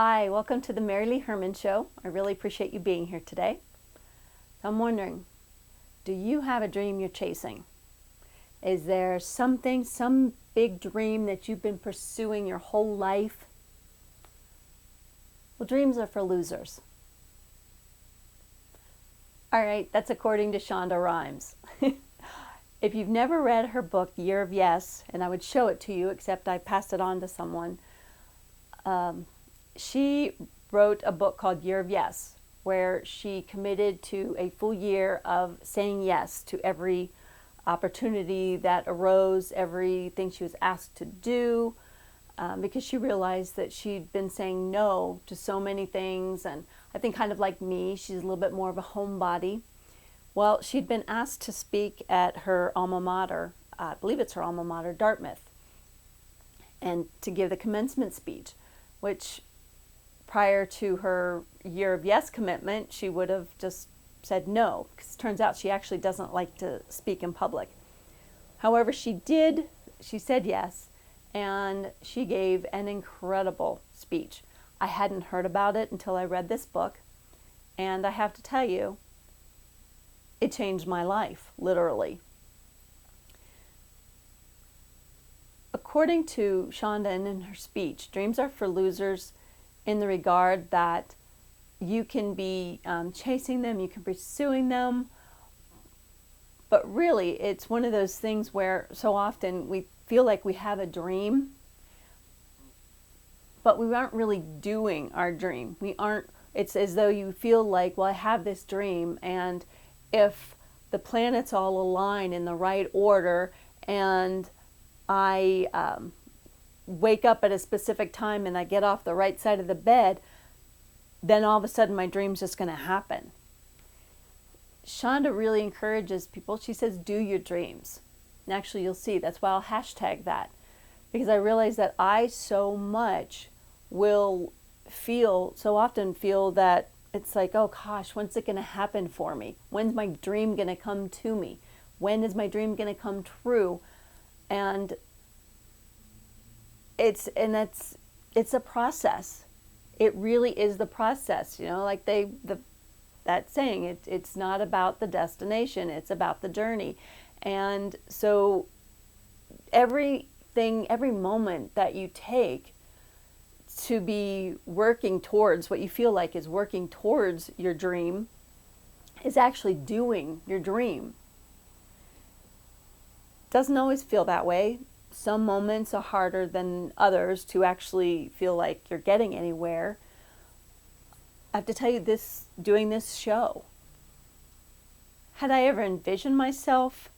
Hi, welcome to the MaryLee Herrmann Show. I really appreciate you being here today. I'm wondering, do you have a dream you're chasing? Is there some big dream that you've been pursuing your whole life? Well, dreams are for losers. All right, that's according to Shonda Rhimes. If you've never read her book, Year of Yes, and I would show it to you, except I passed it on to someone, she wrote a book called Year of Yes, where she committed to a full year of saying yes to every opportunity that arose, everything she was asked to do, because she realized that she'd been saying no to so many things. And I think kind of like me, she's a little bit more of a homebody. Well, she'd been asked to speak at her alma mater, I believe it's her alma mater, Dartmouth, and to give the commencement speech, which prior to her Year of Yes commitment, she would have just said no, because it turns out she actually doesn't like to speak in public. However, she said yes, and she gave an incredible speech. I hadn't heard about it until I read this book, and I have to tell you, it changed my life, literally. According to Shonda and in her speech, dreams are for losers in the regard that you can be chasing them, you can be pursuing them, but really it's one of those things where so often we feel like we have a dream, but we aren't really doing our dream. It's as though you feel like, well, I have this dream, and if the planets all align in the right order and I wake up at a specific time and I get off the right side of the bed, then all of a sudden my dream's just going to happen. Shonda really encourages people. She says, do your dreams. And actually, you'll see, that's why I'll hashtag that. Because I realize that I so often feel that it's like, oh gosh, when's it going to happen for me? When's my dream going to come to me? When is my dream going to come true? And it's a process. It really is the process, like that saying, it's not about the destination, it's about the journey. And so every moment that you take to be working towards what you feel like is working towards your dream is actually doing your dream. Doesn't always feel that way. Some moments are harder than others to actually feel like you're getting anywhere. I have to tell you, doing this show, had I ever envisioned myself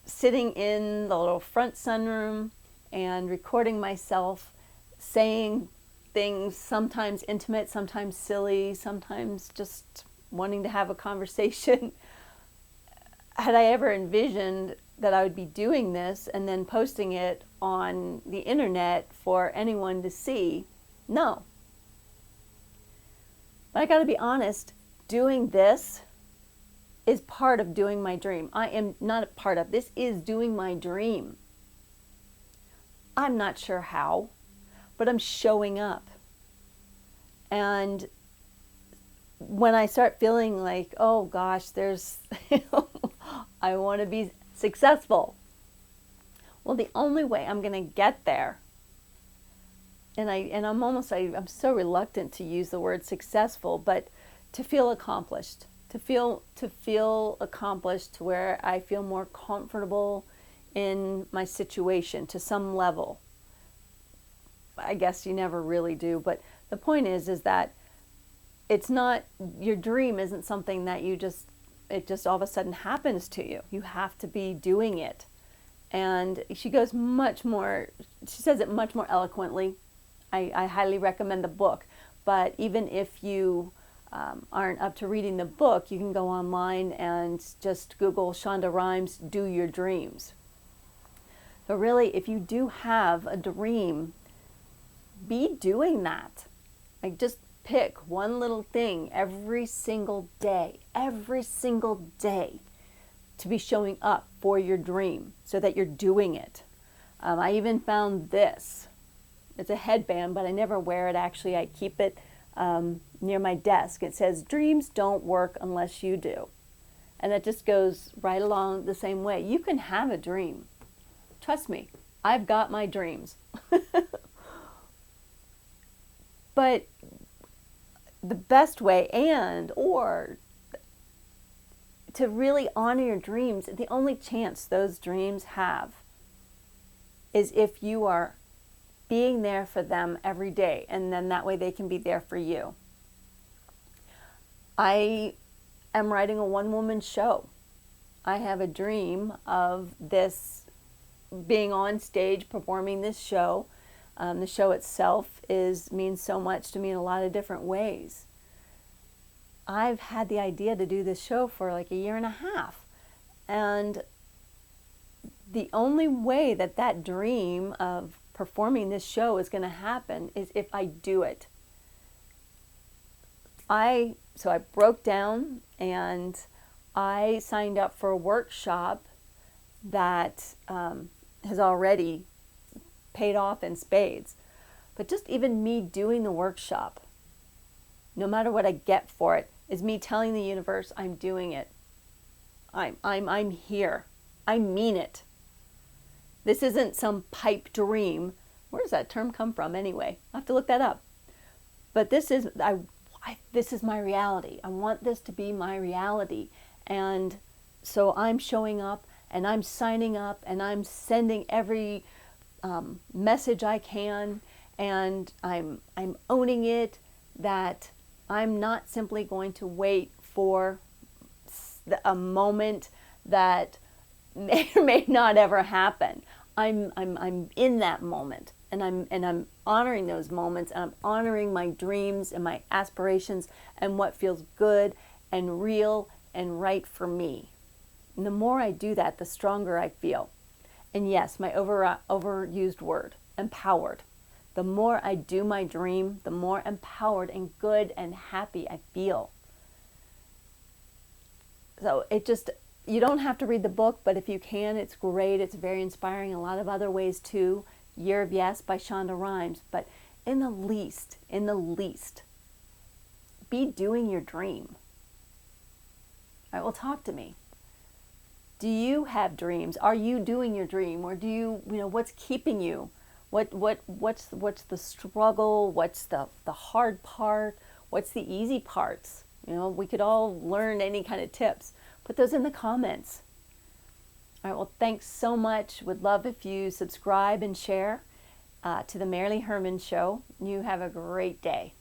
sitting in the little front sunroom and recording myself saying things, sometimes intimate, sometimes silly, sometimes just wanting to have a conversation, had I ever envisioned that I would be doing this and then posting it on the internet for anyone to see? No. But I got to be honest, doing this is part of doing my dream. I am not a part of, this is doing my dream. I'm not sure how, but I'm showing up. And when I start feeling like, oh gosh, I want to be successful. Well, the only way I'm going to get there, and I'm so reluctant to use the word successful, but to feel accomplished, to feel accomplished to where I feel more comfortable in my situation to some level. I guess you never really do, but the point is that it's not, your dream isn't something that it just all of a sudden happens to you. You have to be doing it. And she says it much more eloquently. I highly recommend the book. But even if you aren't up to reading the book, you can go online and just Google Shonda Rhimes, Do Your Dreams. So really, if you do have a dream, be doing that. Like, just pick one little thing every single day to be showing up for your dream so that you're doing it. I even found this. It's a headband, but I never wear it. Actually, I keep it near my desk. It says, "Dreams don't work unless you do." And that just goes right along the same way. You can have a dream. Trust me, I've got my dreams. But the best way or to really honor your dreams, the only chance those dreams have is if you are being there for them every day, and then that way they can be there for you. I am writing a one-woman show. I have a dream of this, being on stage performing this show. The show itself means so much to me in a lot of different ways. I've had the idea to do this show for like a year and a half, and the only way that dream of performing this show is going to happen is if I do it. So I broke down and I signed up for a workshop that has already paid off in spades. But just even me doing the workshop, no matter what I get for it, is me telling the universe I'm doing it. I'm here. I mean it. This isn't some pipe dream. Where does that term come from anyway? I have to look that up. But this is my reality. I want this to be my reality. And so I'm showing up and I'm signing up and I'm sending every message I can, and I'm owning it, that I'm not simply going to wait for a moment that may or may not ever happen. I'm in that moment, and I'm honoring those moments, and I'm honoring my dreams and my aspirations and what feels good and real and right for me. And the more I do that, the stronger I feel. And yes, my overused word, empowered. The more I do my dream, the more empowered and good and happy I feel. So you don't have to read the book, but if you can, it's great. It's very inspiring in a lot of other ways too. Year of Yes by Shonda Rhimes. But in the least, be doing your dream. All right, well, talk to me. Do you have dreams? Are you doing your dream? Or do you what's keeping you? What's the struggle? What's the hard part? What's the easy parts? We could all learn any kind of tips. Put those in the comments. All right, well, thanks so much. Would love if you subscribe and share to the MaryLee Herrmann Show. You have a great day.